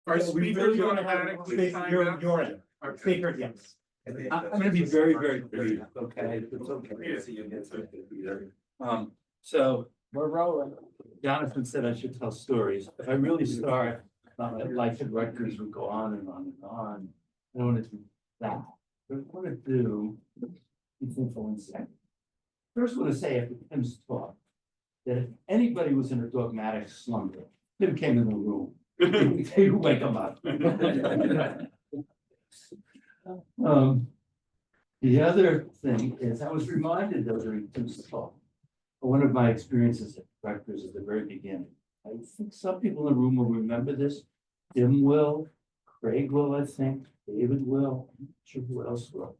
Are So we speakers really wanna automatically have, timed you're, out? you're in, Okay. speaker, yes. I'm gonna be very, very brief, okay? It's okay. So We're rolling. Jonathan said I should tell stories. If I really start, life at Rutgers would go on and on and on. I don't want to do that. But I want to do, you think for 1 second. First, I want to say after Tim's talk, that if anybody was in a dogmatic slumber, Tim came in the room. He would wake him up. The other thing is, I was reminded though during Tim's talk, of one of my experiences at Rutgers at the very beginning. I think some people in the room will remember this. Tim will, Craig will, I think, David will, I'm not sure who else will.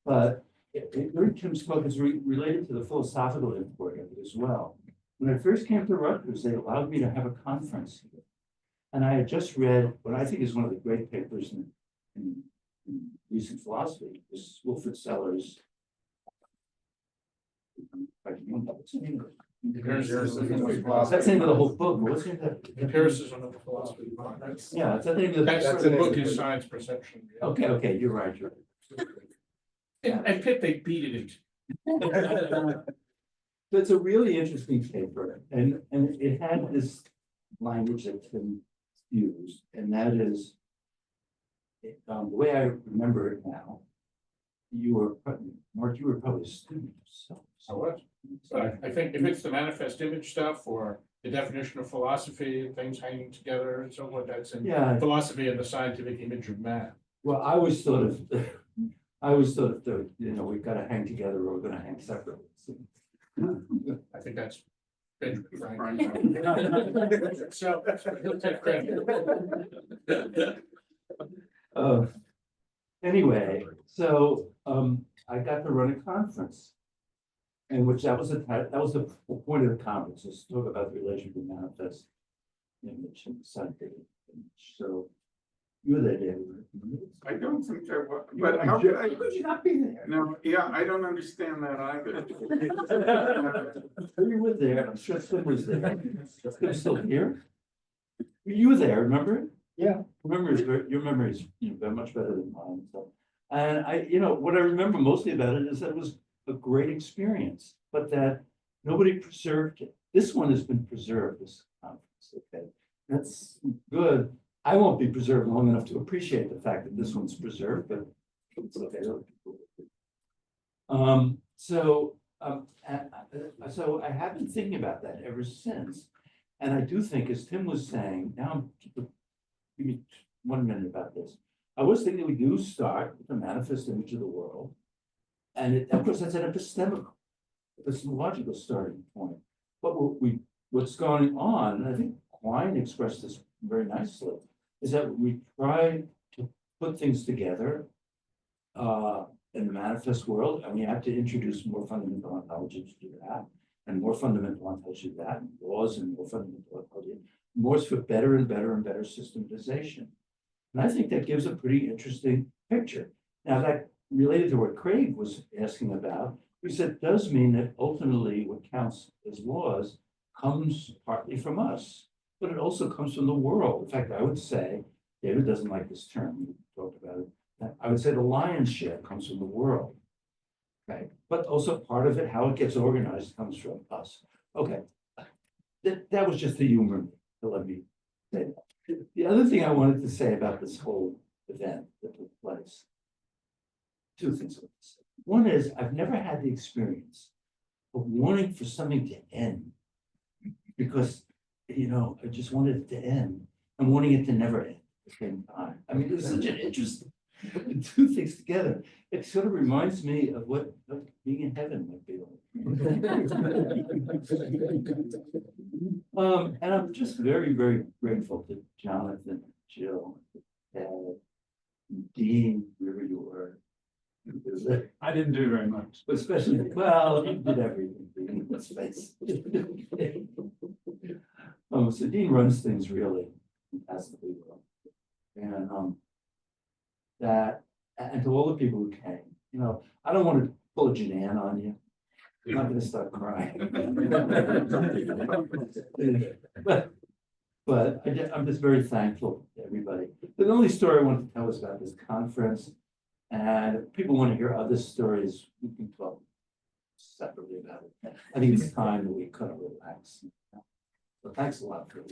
But during Tim's talk is related to the philosophical import of it as well. When I first came to Rutgers, they allowed me to have a conference here. And I had just read what I think is one of the great papers in recent philosophy, this Wilfrid Sellers. What's the name of it? That's the name of the whole book. What's the name of that? Empiricism of philosophy. Yeah, it's the name of the. That's the book is Science Perception. Okay, you're right. And Pitt, they beat it. But it's a really interesting paper, and it had this language that Tim used, and that is the way I remember it now. Mark, you were probably a student yourself. I was. But I think if it's the manifest image stuff or the definition of philosophy, things hanging together and so on, that's in Yeah, philosophy and the scientific image of man. well, I always thought of, we've got to hang together or we're going to hang separately. I think that's Benjamin Franklin. So he'll take credit. Anyway, so I got to run a conference. And which that was the point of the conference, is to talk about the relation to manifest image and scientific image. So you were there, David. I don't think there was, But but how could I? could you not be there? No, yeah, I don't understand that either. You were there, I'm sure Tim was there. Tim's still here. You were there, remember? Yeah. Your memory is much better than mine. So, and what I remember mostly about it is that it was a great experience, but that nobody preserved it. This one has been preserved, this conference, okay? That's good. I won't be preserved long enough to appreciate the fact that this one's preserved, but it's okay. So I have been thinking about that ever since. And I do think, as Tim was saying, give me 1 minute about this. I was thinking we do start with the manifest image of the world. And of course, that's an epistemological starting point. But what's going on, and I think Quine expressed this very nicely, is that we try to put things together in the manifest world, and we have to introduce more fundamental ontology to do that, and more fundamental ontology to that, and laws and more fundamental ontology, more for better and better and better systematization. And I think that gives a pretty interesting picture. Now, that related to what Craig was asking about, we said does mean that ultimately what counts as laws comes partly from us, but it also comes from the world. In fact, I would say, David doesn't like this term, we talked about it. I would say the lion's share comes from the world. Okay, but also part of it, how it gets organized, comes from us. Okay, that was just the humor to let me say that. The other thing I wanted to say about this whole event that took place. Two things. One is I've never had the experience of wanting for something to end because, I just wanted it to end and wanting it to never end at the same time. I mean, it's such an interesting two things together. It sort of reminds me of what being in heaven might be like. And I'm just very, very grateful to Jonathan, Jill, Ted, Dean, wherever you were. I didn't do very much. Especially, well, he did everything, let's face it. So Dean runs things really fantastically well. And to all the people who came, I don't want to pull a Janan on you. I'm not going to start crying. But I'm just very thankful to everybody the only story I want to tell is about this conference. And if people want to hear other stories, we can talk separately about it. I think it's time that we kind of relax. So thanks a lot for.